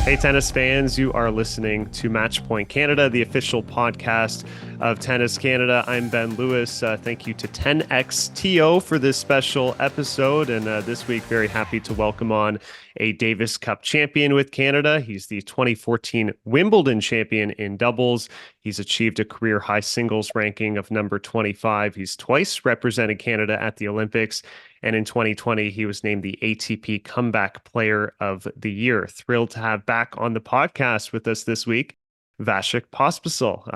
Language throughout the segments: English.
Hey, tennis fans, you are listening to Match Point Canada, the official podcast of Tennis Canada. I'm Ben Lewis. Thank you to 10XTO for this special episode. And this week, very happy to welcome on a Davis Cup champion with Canada. He's the 2014 Wimbledon champion in doubles. He's achieved a career high singles ranking of number 25. He's twice represented Canada at the Olympics. And in 2020, he was named the ATP Comeback Player of the Year. Thrilled to have back on the podcast with us this week, Vasek Pospisil.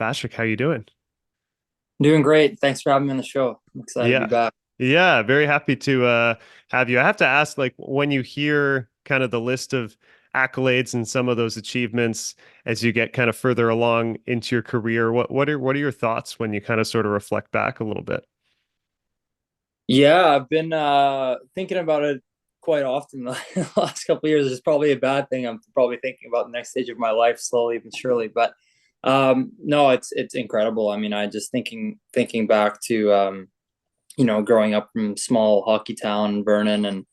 Vasek, how you doing? Doing great. Thanks for having me on the show. I'm excited to be Yeah, back. yeah, very happy to have you. I have to ask, like, when you hear kind of the list of accolades and some of those achievements as you get kind of further along into your career, what are your thoughts when you kind of sort of reflect back a little bit? Yeah, I've been thinking about it quite often the last couple of years. It's probably a bad thing. I'm probably thinking about the next stage of my life slowly but surely. But no, it's incredible. I mean, I just thinking back to growing up from small hockey town in Vernon and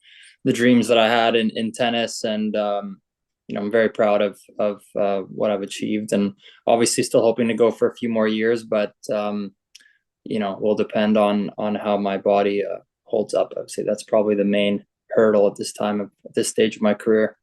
the dreams that I had in tennis, and I'm very proud of what I've achieved, and obviously still hoping to go for a few more years, but will depend on how my body holds up. I would say that's probably the main hurdle at this stage of my career.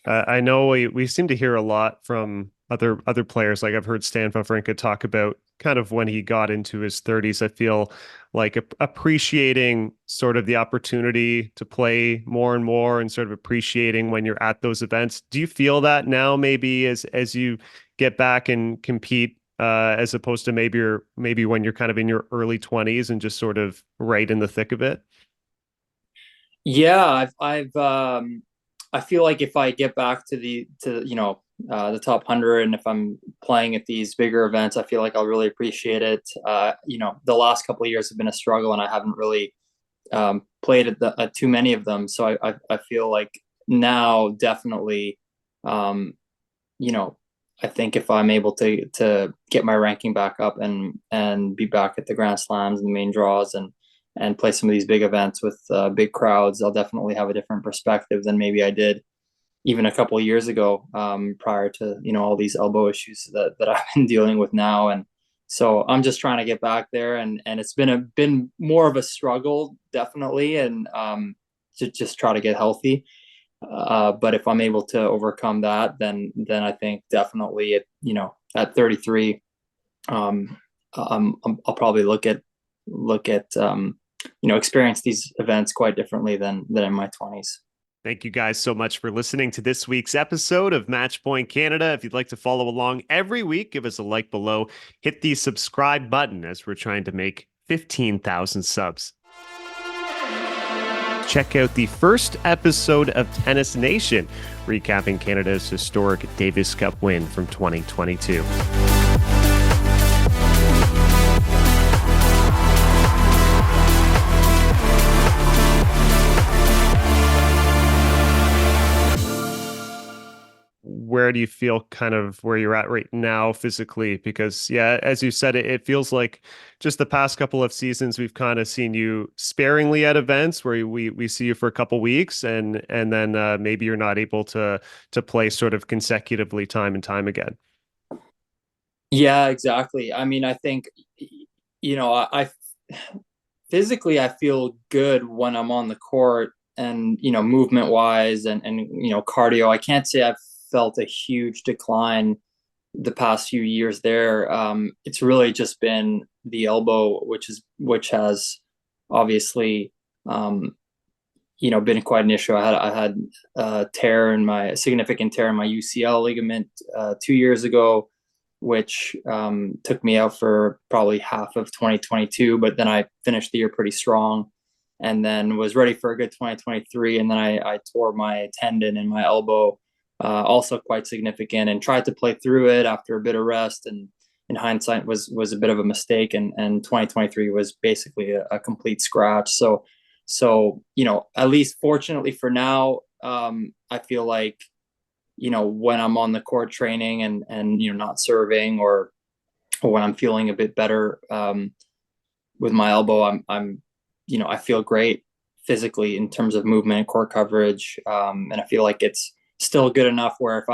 I know we seem to hear a lot from other players. Like I've heard Stan Wawrinka talk about kind of when he got into his 30s. I feel like appreciating sort of the opportunity to play more and more, and sort of appreciating when you're at those events. Do you feel that now, maybe as you get back and compete, as opposed to maybe when you're kind of in your early 20s and just sort of right in the thick of it? Yeah, I feel like if I get back to the top 100, and if I'm playing at these bigger events, I feel like I'll really appreciate it. The last couple of years have been a struggle, and I haven't really played at too many of them. So I feel like now definitely, um, you know, I think if I'm able to get my ranking back up and be back at the Grand Slams and the main draws, and play some of these big events with big crowds, I'll definitely have a different perspective than maybe I did even a couple of years ago, prior to all these elbow issues that I've been dealing with now. And so I'm just trying to get back there, and it's been more of a struggle, definitely, and to just try to get healthy. But if I'm able to overcome that, then I think definitely at 33, I'll probably look at experience these events quite differently than in my 20s. Thank you guys so much for listening to this week's episode of Match Point Canada. If you'd like to follow along every week, give us a like below. Hit the subscribe button as we're trying to make 15,000 subs. Check out the first episode of Tennis Nation, recapping Canada's historic Davis Cup win from 2022. Where do you feel kind of where you're at right now physically? Because yeah, as you said, it feels like just the past couple of seasons we've kind of seen you sparingly at events where we see you for a couple weeks, and then maybe you're not able to play sort of consecutively time and time again. Yeah, exactly. I mean, I think I physically I feel good when I'm on the court, and movement wise, and cardio. I can't say I've felt a huge decline the past few years there. It's really just been the elbow, which has obviously been quite an issue. I had a significant tear in my UCL ligament 2 years ago, which took me out for probably half of 2022. But then I finished the year pretty strong, and then was ready for a good 2023. And then I tore my tendon in my elbow, also quite significant, and tried to play through it after a bit of rest. And in hindsight, was a bit of a mistake. And 2023 was basically a complete scratch. So at least fortunately for now, I feel like when I'm on the court training and not serving, or when I'm feeling a bit better with my elbow, I feel great physically in terms of movement and court coverage, and I feel like it's still good enough where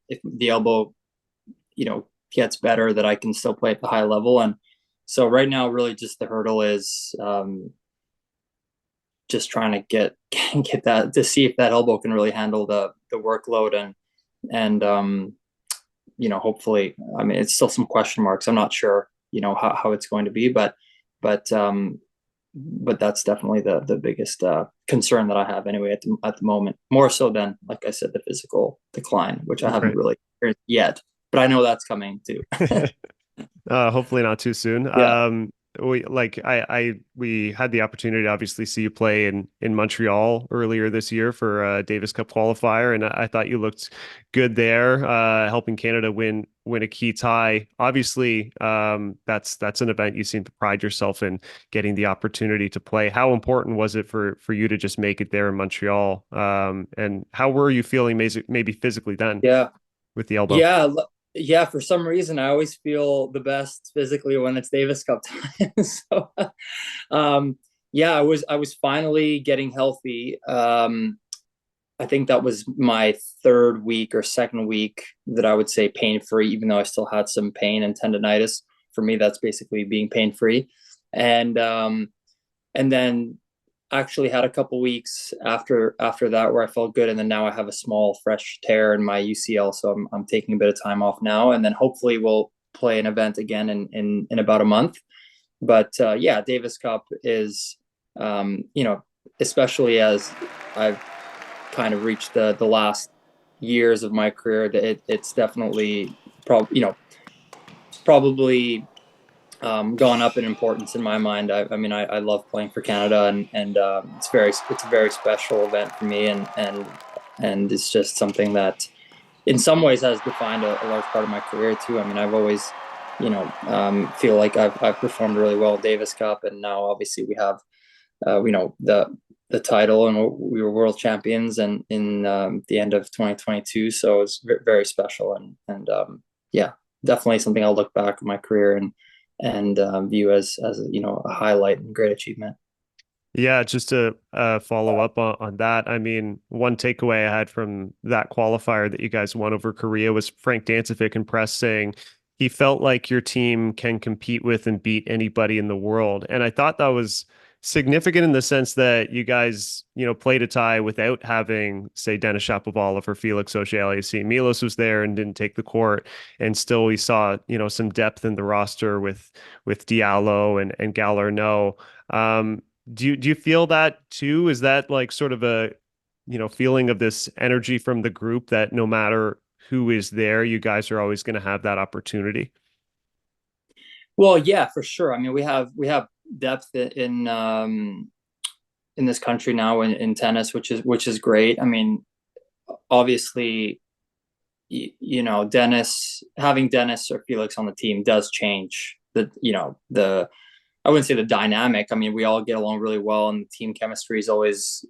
if the elbow, gets better, that I can still play at the high level. And so right now, really just the hurdle is just trying to get that, to see if that elbow can really handle the workload, and hopefully, I mean, it's still some question marks. I'm not sure, how it's going to be, but that's definitely the biggest concern that I have anyway at the moment, more so than, like I said, the physical decline, which I haven't Right. really experienced yet, but I know that's coming too. Hopefully not too soon. Yeah. We had the opportunity to obviously see you play in Montreal earlier this year for Davis Cup qualifier, and I thought you looked good there, helping Canada win a key tie. Obviously, that's an event you seem to pride yourself in getting the opportunity to play. How important was it for you to just make it there in Montreal? And how were you feeling maybe physically then Yeah. with the elbow? Yeah. Yeah. For some reason, I always feel the best physically when it's Davis Cup time. So, um, yeah, I was finally getting healthy. I think that was my third week or second week that I would say pain free, even though I still had some pain and tendonitis. For me, that's basically being pain free. And and then actually had a couple weeks after that where I felt good, and then now I have a small fresh tear in my UCL, so I'm taking a bit of time off now, and then hopefully we'll play an event again in about a month. But yeah, Davis Cup is, especially as I've kind of reached the last years of my career, that it's definitely probably gone up in importance in my mind. I mean, I love playing for Canada, and it's a very special event for me, and it's just something that, in some ways, has defined a large part of my career too. I mean, I've always, feel like I've performed really well at Davis Cup, and now obviously we have, the title, and we were world champions, and in the end of 2022. So it's very special, and yeah, definitely something I'll look back on my career and view as a highlight and great achievement. Yeah, just to follow up on that. I mean, one takeaway I had from that qualifier that you guys won over Korea was Frank Dancevic impressed, saying he felt like your team can compete with and beat anybody in the world. And I thought that was significant in the sense that you guys, played a tie without having, say, Denis Shapovalov or Felix Auger-Aliassime. Milos was there and didn't take the court, and still we saw, some depth in the roster with Diallo and Galarneau. Do you feel that too? Is that like sort of a, feeling of this energy from the group that no matter who is there, you guys are always going to have that opportunity? Well, yeah, for sure. I mean, we have depth in this country now in tennis, which is great. I mean, obviously, having Dennis or Felix on the team does change the I wouldn't say the dynamic. I mean, we all get along really well, and the team chemistry is always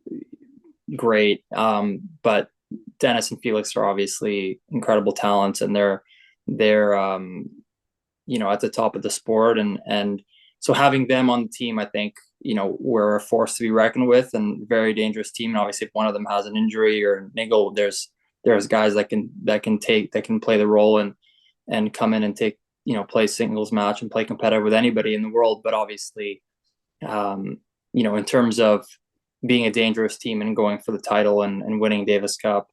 great. But Dennis and Felix are obviously incredible talents, and they're at the top of the sport, and so having them on the team, I think, we're a force to be reckoned with, and very dangerous team. And obviously, if one of them has an injury or a niggle, there's guys that can play the role and come in and take, play singles match and play competitive with anybody in the world. But obviously, in terms of being a dangerous team and going for the title and winning Davis Cup,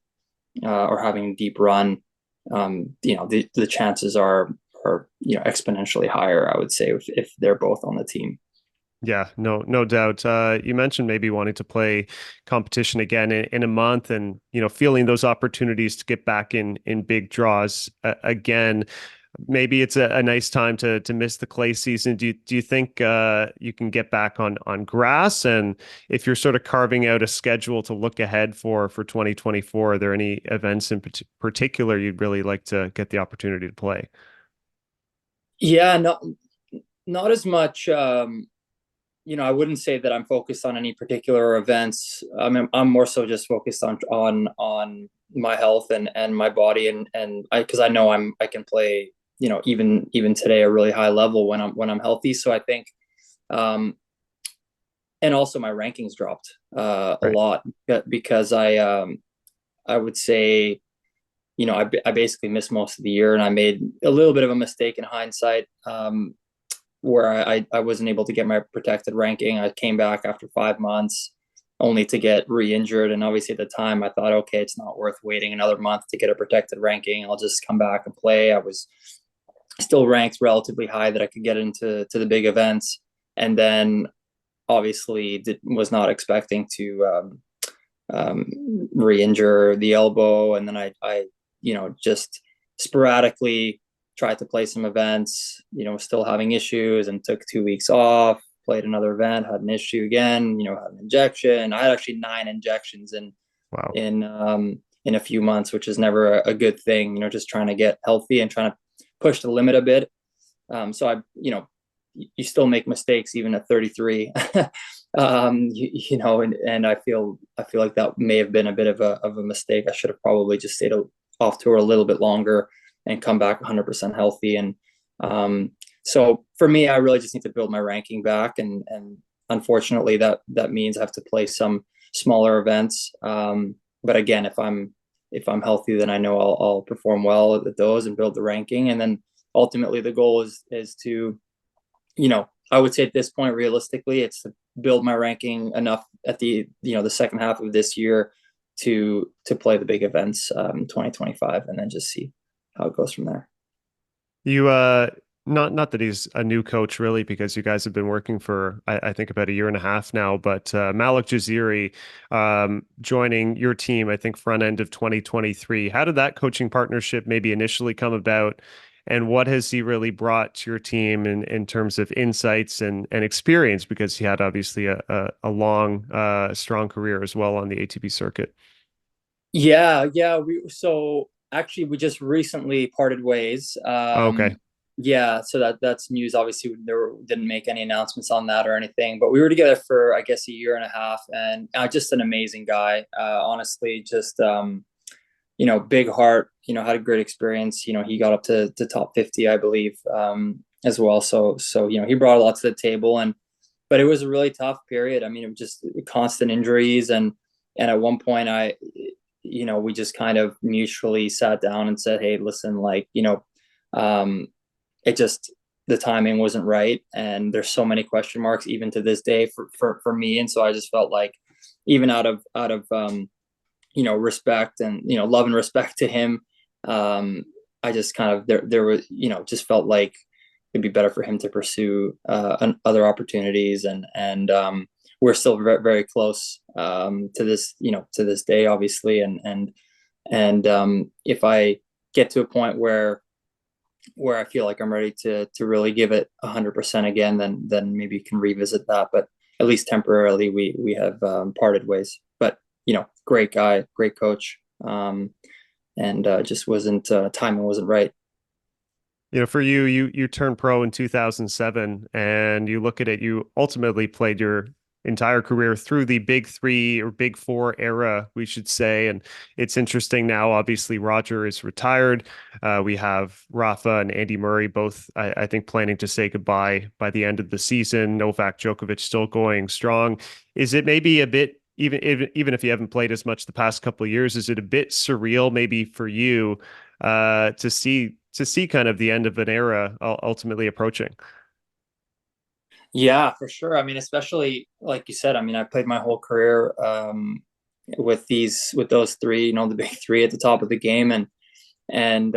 or having a deep run, the chances are exponentially higher, I would say, if they're both on the team. Yeah, no doubt. You mentioned maybe wanting to play competition again in a month, and feeling those opportunities to get back in big draws again. Maybe it's a nice time to miss the clay season. Do you think you can get back on grass? And if you're sort of carving out a schedule to look ahead for 2024, are there any events in particular you'd really like to get the opportunity to play? Yeah, not as much. I wouldn't say that I'm focused on any particular events. I'm more so just focused on my health and my body, and because I know I can play, even today, a really high level when I'm healthy. So I think, and also my rankings dropped a Right. lot because I would say, I basically missed most of the year, and I made a little bit of a mistake in hindsight, where I wasn't able to get my protected ranking. I came back after 5 months only to get re-injured. And obviously at the time I thought, okay, it's not worth waiting another month to get a protected ranking. I'll just come back and play. I was still ranked relatively high that I could get into the big events. And then obviously was not expecting to re-injure the elbow. And then I just sporadically tried to play some events, still having issues, and took 2 weeks off, played another event, had an issue again, had an injection. I had actually 9 injections Wow. in a few months, which is never a good thing, just trying to get healthy and trying to push the limit a bit. So you still make mistakes even at 33. And I feel like that may have been a bit of a mistake. I should have probably just stayed off tour a little bit longer and come back 100% healthy. And so for me, I really just need to build my ranking back. And unfortunately, that means I have to play some smaller events. But again, if I'm healthy, then I know I'll perform well at those and build the ranking. And then ultimately, the goal is to, I would say at this point, realistically, it's to build my ranking enough at the second half of this year to play the big events in 2025, and then just see how it goes from there. You not that he's a new coach really, because you guys have been working for I think about a year and a half now, but Malek Jaziri joining your team, I think front end of 2023. How did that coaching partnership maybe initially come about? And what has he really brought to your team in terms of insights and experience? Because he had obviously a long, strong career as well on the ATP circuit. Yeah. So actually, we just recently parted ways. Okay. Yeah, so that's news. Obviously, didn't make any announcements on that or anything, but we were together for, I guess, a year and a half, and just an amazing guy. Honestly, just big heart. Had a great experience. He got up to top 50, I believe, as well. So he brought a lot to the table, but it was a really tough period. I mean, it was just constant injuries, and at one point, we just kind of mutually sat down and said, hey, listen, like, it just, the timing wasn't right, and there's so many question marks even to this day for me. And so I just felt like, even out of respect and love and respect to him, I just kind of there was just felt like it'd be better for him to pursue other opportunities, and we're still very, very close to this day, obviously. And if I get to a point where I feel like I'm ready to really give it 100% again, then maybe you can revisit that. But at least temporarily, we have parted ways. But great guy, great coach, and just wasn't timing wasn't right. For you turned pro in 2007, and you look at it, you ultimately played your entire career through the big three or big four era, we should say. And it's interesting now, obviously Roger is retired. We have Rafa and Andy Murray both, I think, planning to say goodbye by the end of the season. Novak Djokovic still going strong. Is it maybe a bit, even if you haven't played as much the past couple of years, is it a bit surreal maybe for you to see kind of the end of an era ultimately approaching? Yeah, for sure. I mean, especially like you said, I mean, I played my whole career with those three, the big three at the top of the game, and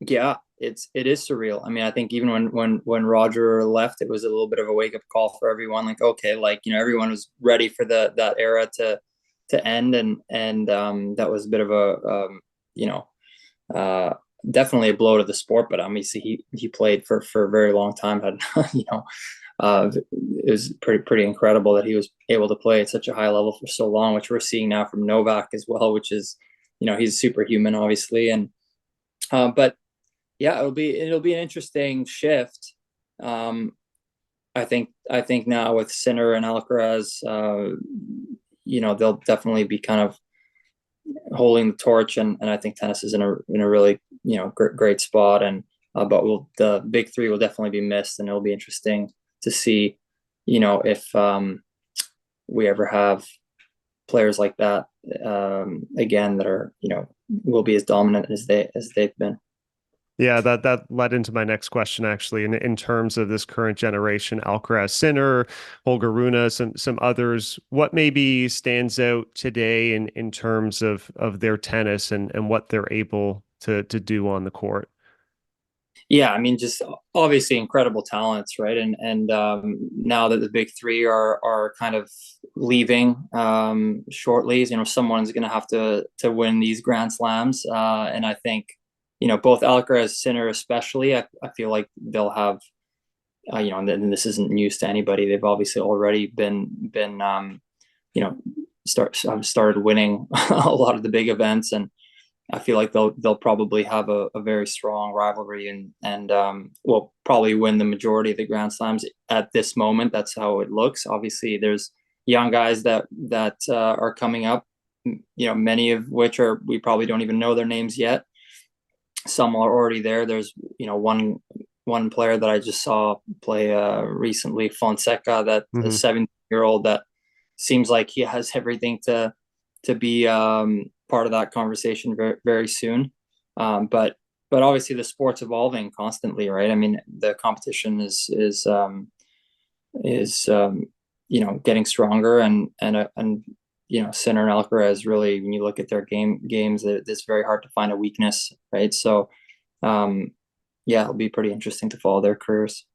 yeah, it is surreal. I mean, I think even when Roger left, it was a little bit of a wake up call for everyone. Like, okay, like everyone was ready for that era to end, and that was a bit of a definitely a blow to the sport. But obviously he played for a very long time. Had it was pretty incredible that he was able to play at such a high level for so long, which we're seeing now from Novak as well, which is he's superhuman, obviously. And but yeah, it'll be an interesting shift. I think now with Sinner and Alcaraz, they'll definitely be kind of holding the torch, and I think tennis is in a really great spot. And but the big three will definitely be missed, and it'll be interesting to see if we ever have players like that again that are, will be as dominant as they've been. Yeah, that led into my next question actually. In terms of this current generation, Alcaraz Sinner, Holger Rune, some others, what maybe stands out today in terms of their tennis and what they're able to do on the court? Yeah, I mean, just obviously incredible talents, right? And now that the big three are kind of leaving shortly, someone's going to have to win these Grand Slams, and I think both Alcaraz, Sinner, especially, I feel like they'll have, and this isn't news to anybody. They've obviously already been you know started winning a lot of the big events, and I feel like they'll probably have a very strong rivalry and will probably win the majority of the Grand Slams at this moment. That's how it looks. Obviously, there's young guys that are coming up, many of which we probably don't even know their names yet. Some are already there. There's one player that I just saw play recently, Fonseca, that a 17-year-old that seems like he has everything to be part of that conversation very, very soon. But obviously the sport's evolving constantly, right? I mean, the competition is getting stronger, and Sinner and Alcaraz really, when you look at their games, it's very hard to find a weakness, right? So yeah, it'll be pretty interesting to follow their careers.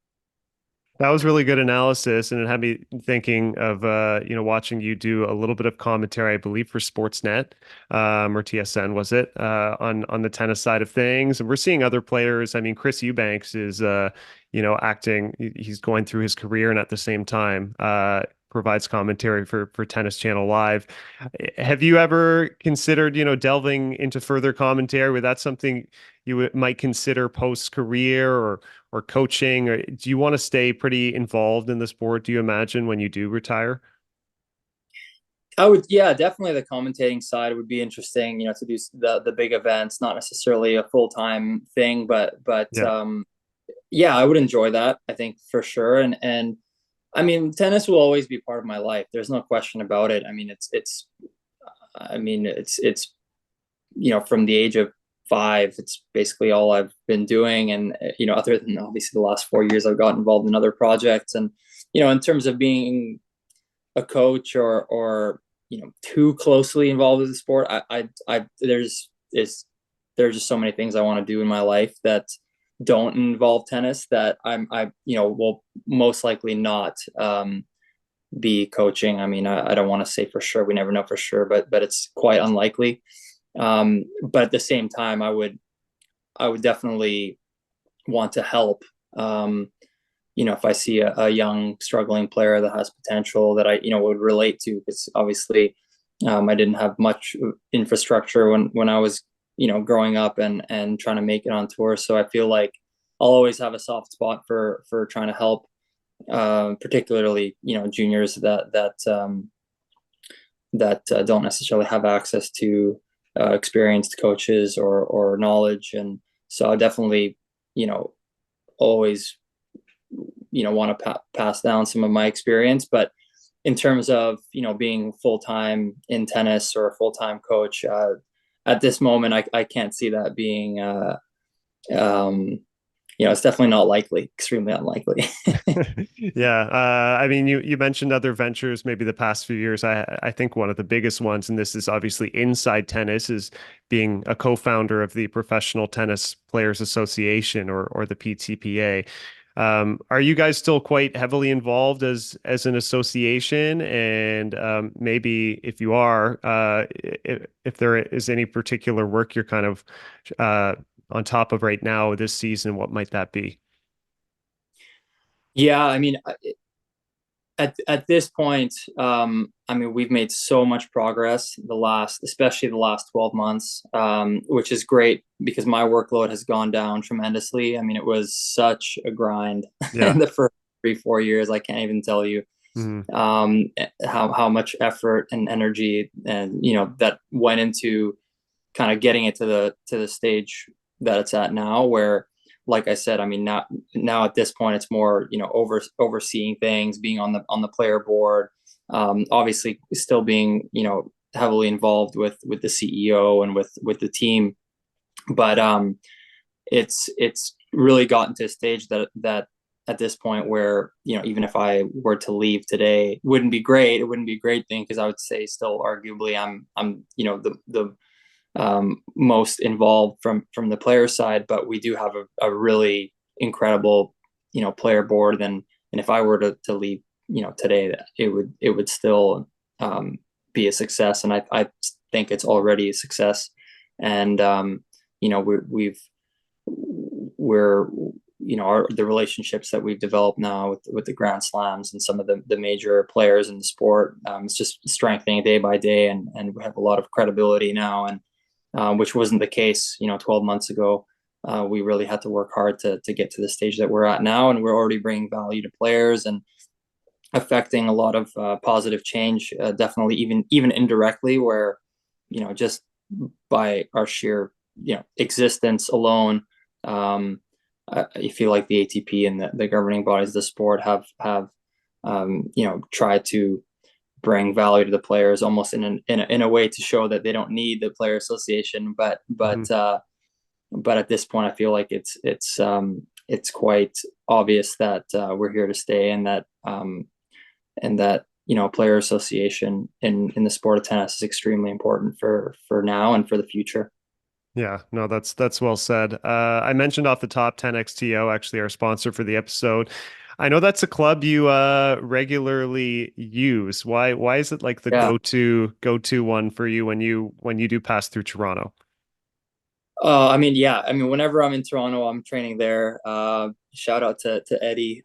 That was really good analysis, and it had me thinking of watching you do a little bit of commentary, I believe, for Sportsnet or TSN, was it, on the tennis side of things. And we're seeing other players. I mean, Chris Eubanks is acting. He's going through his career, and at the same time provides commentary for Tennis Channel Live. Have you ever considered delving into further commentary? Was that something you might consider post career or coaching, or do you want to stay pretty involved in the sport, do you imagine, when you do retire? I would, yeah, definitely the commentating side would be interesting, to do the big events, not necessarily a full-time thing, but Yeah. yeah, I would enjoy that, I think, for sure. And I mean, tennis will always be part of my life. There's no question about it. I mean, it's from the age of 5, it's basically all I've been doing. And, other than obviously the last 4 years, I've got involved in other projects. And, in terms of being a coach or too closely involved with the sport, there's just so many things I want to do in my life that don't involve tennis that I will most likely not be coaching. I mean, I don't want to say for sure. We never know for sure, but it's quite unlikely. But at the same time, I would definitely want to help. If I see a young struggling player that has potential that I would relate to, because obviously I didn't have much infrastructure when I was growing up and trying to make it on tour. So I feel like I'll always have a soft spot for trying to help, particularly juniors that don't necessarily have access to experienced coaches or knowledge. And so I definitely always want to pass down some of my experience. But in terms of being full-time in tennis or a full-time coach, at this moment I can't see that being it's definitely not likely, extremely unlikely. Yeah. I mean, you mentioned other ventures, maybe the past few years. I think one of the biggest ones, and this is obviously inside tennis, is being a co-founder of the Professional Tennis Players Association, or the PTPA. Are you guys still quite heavily involved as an association? And maybe if you are, if there is any particular work you're kind of on top of right now this season, what might that be? Yeah, I mean, at this point, I mean, we've made so much progress especially the last 12 months, which is great because my workload has gone down tremendously. I mean, it was such a grind Yeah. in the first 3-4 years. I can't even tell you Mhm. how much effort and energy and that went into kind of getting it to the stage that it's at now, where, like I said, I mean, now at this point, it's more overseeing things, being on the player board, obviously still being, heavily involved with the CEO and with the team. But it's really gotten to a stage that at this point where, even if I were to leave today, it wouldn't be a great thing, because I would say still arguably I'm the most involved from the player side, but we do have a really incredible player board. And if I were to leave today, it would still be a success, and I think it's already a success. And we're the relationships that we've developed now with the Grand Slams and some of the major players in the sport, it's just strengthening day by day, and we have a lot of credibility now, and which wasn't the case 12 months ago. We really had to work hard to get to the stage that we're at now, and we're already bringing value to players and affecting a lot of positive change, definitely even indirectly, where just by our sheer existence alone, I feel like the ATP and the governing bodies of the sport have tried to bring value to the players, almost in a way to show that they don't need the player association. But at this point, I feel like it's quite obvious that we're here to stay, and that player association in the sport of tennis is extremely important for now and for the future. Yeah, no, that's well said. I mentioned off the top 10XTO, actually our sponsor for the episode. I know that's a club you regularly use. Why is it like the Yeah. go-to one for you when you do pass through Toronto? Whenever I'm in Toronto, I'm training there. Shout out to Eddie.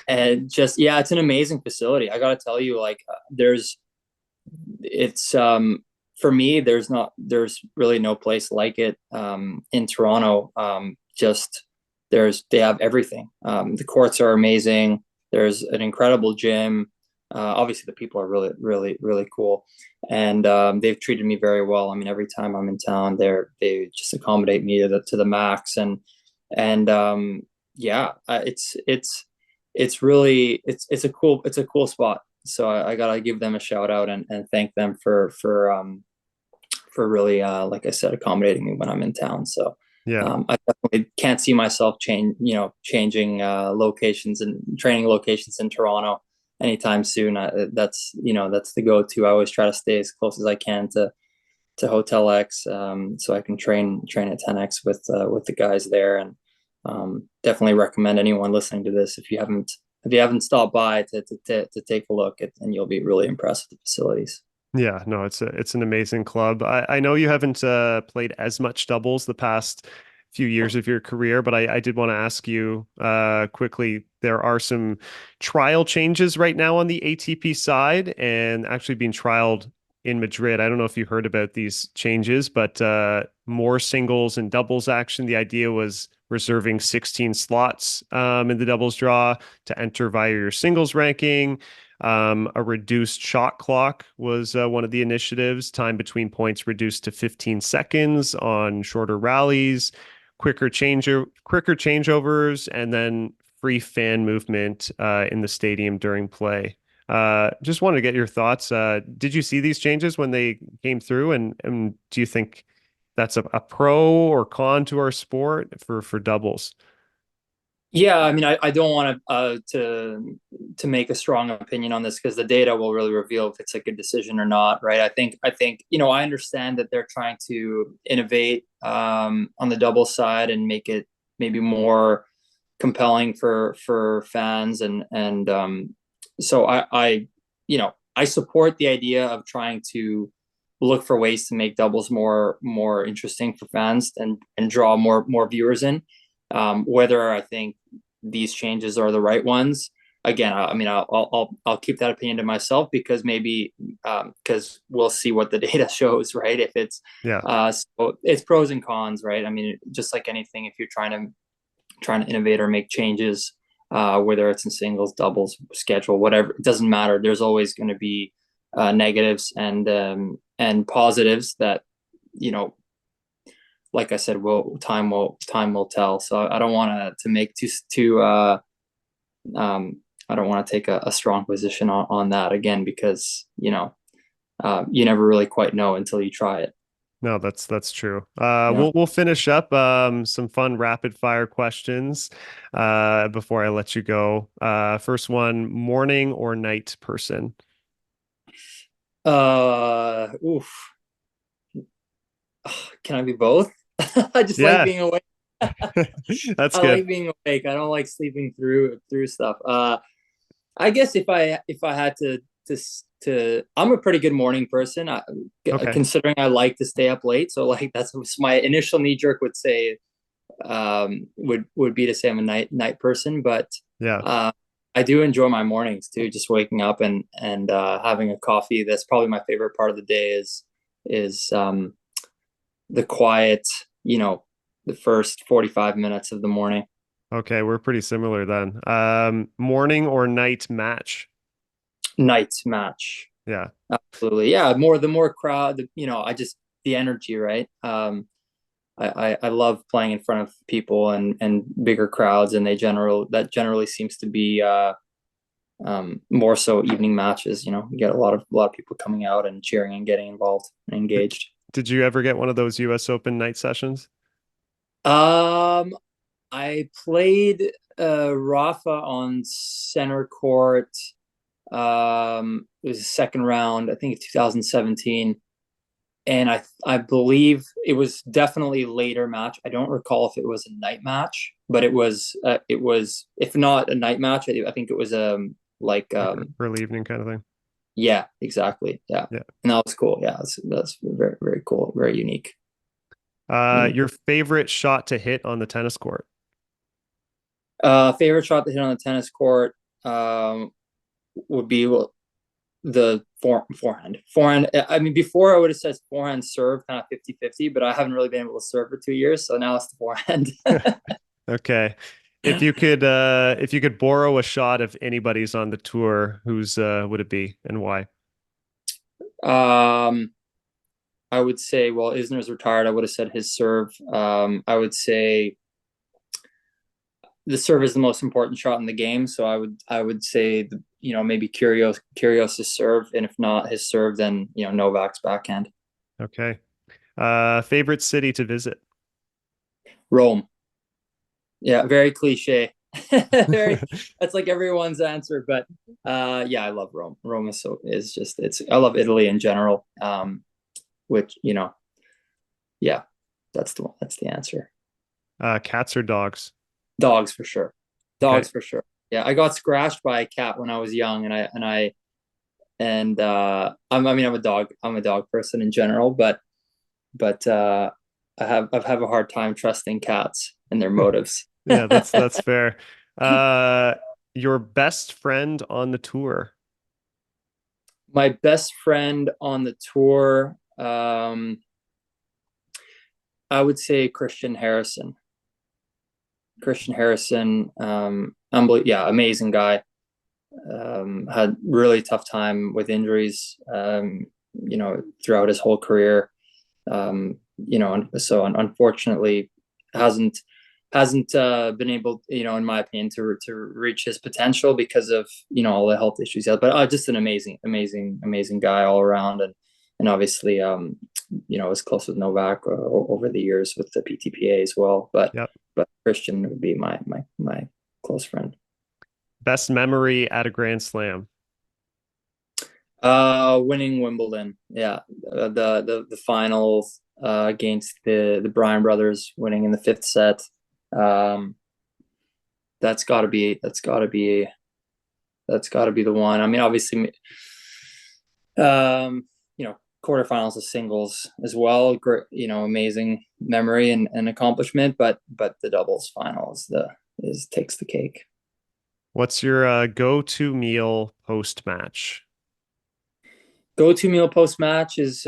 And just, yeah, it's an amazing facility. I gotta tell you, like, it's for me, there's really no place like it in Toronto. Just they have everything. The courts are amazing. There's an incredible gym. Obviously, the people are really, really, really cool, and they've treated me very well. I mean, every time I'm in town, they just accommodate me to the max, and yeah, it's a cool spot. So I gotta give them a shout out and thank them for really, like I said, accommodating me when I'm in town. So Yeah. I definitely can't see myself changing locations and training locations in Toronto anytime soon. That's the go-to. I always try to stay as close as I can to Hotel X, so I can train at 10X with the guys there. And definitely recommend anyone listening to this, if you haven't stopped by, to take a look and you'll be really impressed with the facilities. Yeah, no, it's an amazing club. I know you haven't played as much doubles the past few years of your career, but I did want to ask you quickly. There are some trial changes right now on the ATP side, and actually being trialed in Madrid. I don't know if you heard about these changes, but more singles and doubles action. The idea was reserving 16 slots in the doubles draw to enter via your singles ranking. A reduced shot clock was one of the initiatives. Time between points reduced to 15 seconds on shorter rallies, quicker changeovers, and then free fan movement in the stadium during play. Just wanted to get your thoughts. Did you see these changes when they came through, and do you think that's a pro or con to our sport for doubles? Yeah, I mean, I don't want to make a strong opinion on this, because the data will really reveal if it's a good decision or not, right? I think I understand that they're trying to innovate on the double side and make it maybe more compelling for fans, and so I support the idea of trying to look for ways to make doubles more interesting for fans and draw more viewers in. Whether I think these changes are the right ones, again, I'll keep that opinion to myself, because maybe because we'll see what the data shows, right? If it's Yeah. so it's pros and cons, right? I mean, just like anything, if you're trying to innovate or make changes, whether it's in singles, doubles, schedule, whatever, it doesn't matter. There's always going to be negatives and positives that you know like I said, time will tell. So I don't want to make too I don't want to take a strong position on that again because you never really quite know until you try it. No, that's true. Yeah. We'll finish up some fun rapid fire questions before I let you go. First one, morning or night person? Oof. Can I be both? I just like Yeah, being awake. that's I good. like being awake. I don't like sleeping through stuff. I guess if I had to I'm a pretty good morning person. Okay. Considering I like to stay up late, so like that's my initial knee jerk would say would be to say I'm a night person, but Yeah. uh, I do enjoy my mornings too. Just waking up and having a coffee. That's probably my favorite part of the day is the quiet. The first 45 minutes of the morning. Okay, we're pretty similar then. Morning or night match? Night match. Yeah. Absolutely. Yeah. The more crowd, I just, the energy, right? I love playing in front of people and bigger crowds, and that generally seems to be more so evening matches. You get a lot of people coming out and cheering and getting involved and Did, engaged. did you ever get one of those US Open night sessions? Um, I played Rafa on center court. It was the second round, I think 2017, and I believe it was definitely a later match. I don't recall if it was a night match, but it was if not a night match, I think it was like Like early evening kind of thing? yeah, exactly, yeah, Yeah. and that was cool. Yeah, that's very very cool, very unique. Unique. Your favorite shot to hit on the tennis court? Favorite shot to hit on the tennis court would be the forehand. Forehand. I mean, before I would have said forehand serve kind of 50-50, but I haven't really been able to serve for 2 years. So now it's the forehand. Okay. If you could borrow a shot of anybody's on the tour, whose would it be and why? um, I would say, well, Isner's retired. I would have said his serve. I would say the serve is the most important shot in the game. So I would say maybe Kyrgios's serve, and if not his serve, then Novak's backhand. Okay. Favorite city to visit? Rome. Yeah, very cliche. Very, that's like everyone's answer, but yeah, I love Rome. Rome is just it's I love Italy in general. Which yeah, that's the answer. Cats or dogs? Dogs for sure. Okay. Dogs for sure. Yeah, I got scratched by a cat when I was young, I'm a dog person in general, but I've a hard time trusting cats and their motives. Yeah, that's fair. Uh, your best friend on the tour? My best friend on the tour, I would say Christian Harrison. Christian Harrison, yeah, amazing guy. Had really tough time with injuries, throughout his whole career. So unfortunately, hasn't hasn't been able, in my opinion, to reach his potential because of all the health issues. But just an amazing, amazing, amazing guy all around, and obviously, was close with Novak over the years with the PTPA as well. Yep. But Christian would be my close friend. Best memory at a Grand Slam? Winning Wimbledon, yeah, the finals against the Bryan brothers, winning in the fifth set. Um, that's got to be the one. I mean, obviously, quarterfinals of singles as well. Great, amazing memory and accomplishment. But the doubles final is takes the cake. What's your go-to meal post-match? Go-to meal post match is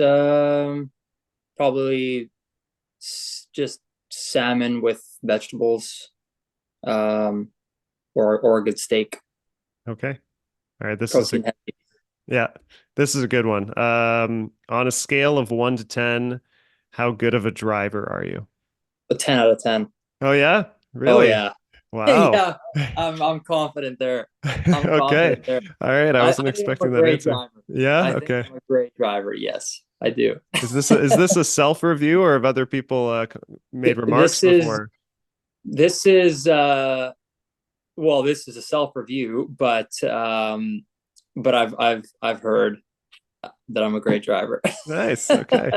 probably just salmon with vegetables, um, or a good steak, Okay. All right, protein heavy. yeah, this is a good one. On a scale of 1 to 10, how good of a driver are you? A 10 out of 10. Oh yeah? Oh Really? yeah, Wow. Yeah, I'm confident there. I'm Okay. confident there. All right. I wasn't I think I'm a expecting that great answer. driver. Yeah. I think Okay. I'm a great driver. Yes, I do. Is this a self review, or have other people made remarks This is before? this is well, this is a self review, but I've heard that I'm a great driver. Nice. Okay.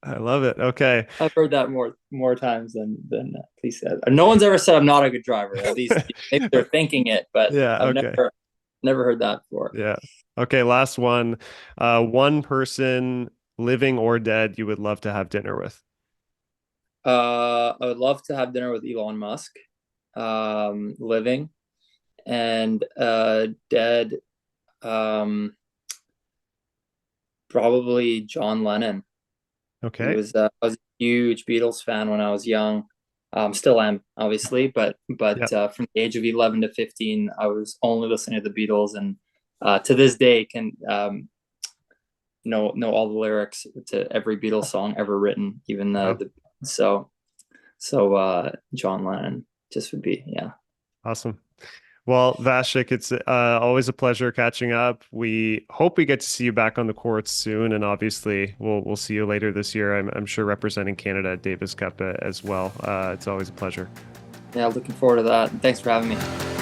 I love it. Okay. I've heard that more times than please said. No one's ever said I'm not a good driver. At least maybe they're thinking it, but Yeah. I've Okay. never heard that before. Yeah. Okay. Last one. One person, living or dead, you would love to have dinner with. I would love to have dinner with Elon Musk, living, and dead. Um, Probably John Lennon. He Okay. was I was a huge Beatles fan when I was young. Still am, obviously, Yeah. but from the age of 11 to 15, I was only listening to the Beatles, and to this day can know all the lyrics to every Beatles song ever written, even Wow. the so John Lennon just would be, yeah. Awesome. Well, Vasek, it's always a pleasure catching up. We hope we get to see you back on the courts soon, and obviously we'll see you later this year. I'm sure representing Canada at Davis Cup as well. It's always a pleasure. Yeah, looking forward to that. Thanks for having me.